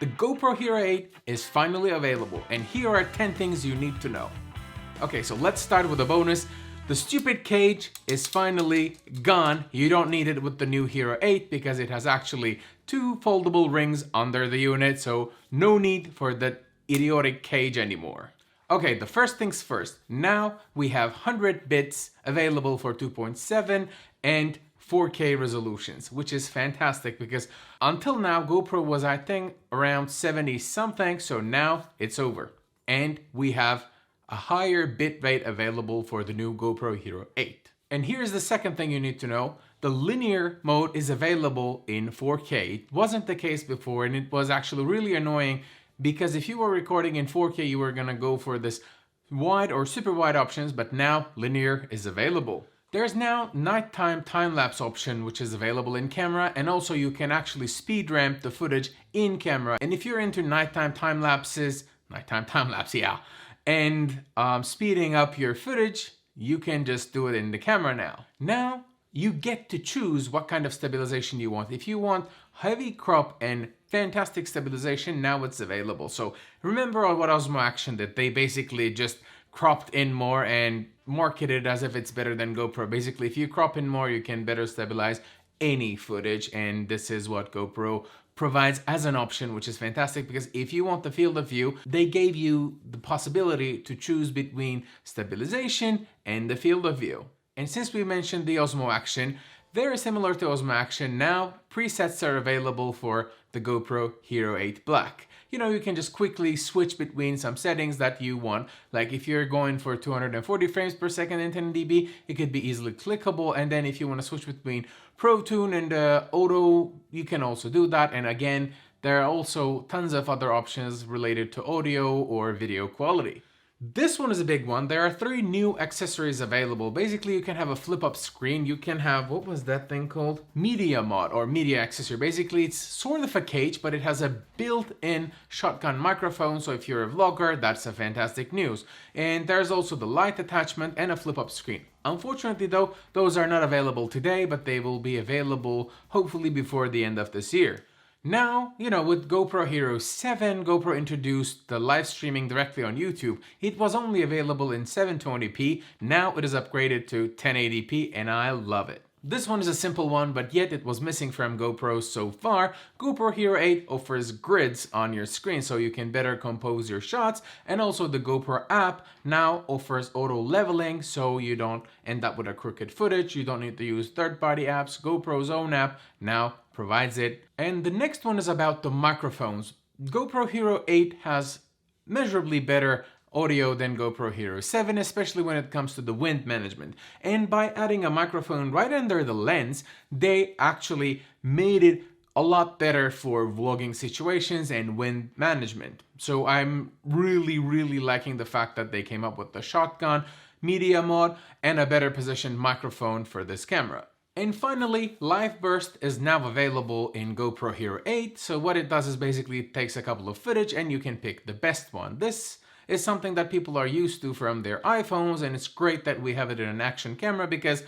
The GoPro Hero 8 is finally available, and here are 10 things you need to know. Okay, so let's start with a bonus. The stupid cage is finally gone. You don't need it with the new Hero 8 because it has actually 2 foldable rings under the unit, so no need for that idiotic cage anymore. Okay, the first things first. Now we have 100 bits available for 2.7 and 4K resolutions, which is fantastic because until now GoPro was, I think, around 70 something, so now it's over. And we have a higher bitrate available for the new GoPro Hero 8. And here's the second thing you need to know. The linear mode is available in 4K. It wasn't the case before, and it was actually really annoying because if you were recording in 4K, you were gonna go for this wide or super wide options, but now linear is available. There's now nighttime time-lapse option which is available in camera, and also you can actually speed ramp the footage in camera. And if you're into nighttime time-lapses, yeah, and speeding up your footage, you can just do it in the camera now. Now you get to choose what kind of stabilization you want. If you want heavy crop and fantastic stabilization, now it's available. So remember what Osmo Action did. They basically just cropped in more and marketed as if it's better than GoPro. Basically, if you crop in more, you can better stabilize any footage, and this is what GoPro provides as an option, which is fantastic because if you want the field of view, they gave you the possibility to choose between stabilization and the field of view. And since we mentioned the Osmo Action, very similar to Osmo Action, now presets are available for the GoPro Hero 8 Black. You know, you can just quickly switch between some settings that you want. Like if you're going for 240 frames per second and 10 dB, it could be easily clickable. And then if you want to switch between Pro Tune and Auto, you can also do that. And again, there are also tons of other options related to audio or video quality. This one is a big one. There are 3 new accessories available. Basically, you can have a flip-up screen. You can have, what was that thing called? Media mod or media accessory. Basically, it's sort of a cage, but it has a built-in shotgun microphone. So if you're a vlogger, that's a fantastic news. And there's also the light attachment and a flip-up screen. Unfortunately, though, those are not available today, but they will be available hopefully before the end of this year. Now, you know, with GoPro Hero 7, GoPro introduced the live streaming directly on YouTube. It was only available in 720p, now it is upgraded to 1080p, and I love it. This one is a simple one, but yet it was missing from GoPro so far. GoPro Hero 8 offers grids on your screen so you can better compose your shots, and also the GoPro app now offers auto leveling so you don't end up with a crooked footage. You don't need to use third-party apps. GoPro's own app now provides it. And the next one is about the microphones. GoPro Hero 8 has measurably better audio than GoPro Hero 7, especially when it comes to the wind management. And by adding a microphone right under the lens, they actually made it a lot better for vlogging situations and wind management. So I'm really liking the fact that they came up with the shotgun media mod and a better positioned microphone for this camera. And finally, Live Burst is now available in GoPro Hero 8. So what it does is basically it takes a couple of footage and you can pick the best one. This is something that people are used to from their iPhones, and it's great that we have it in an action camera because,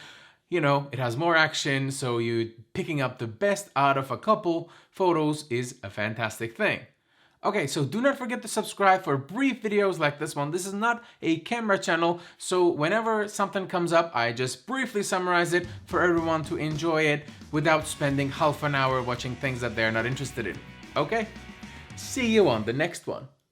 you know, it has more action, so you picking up the best out of a couple photos is a fantastic thing. Okay, so do not forget to subscribe for brief videos like this one. This is not a camera channel, so whenever something comes up, I just briefly summarize it for everyone to enjoy it without spending half an hour watching things that they're not interested in. Okay? See you on the next one.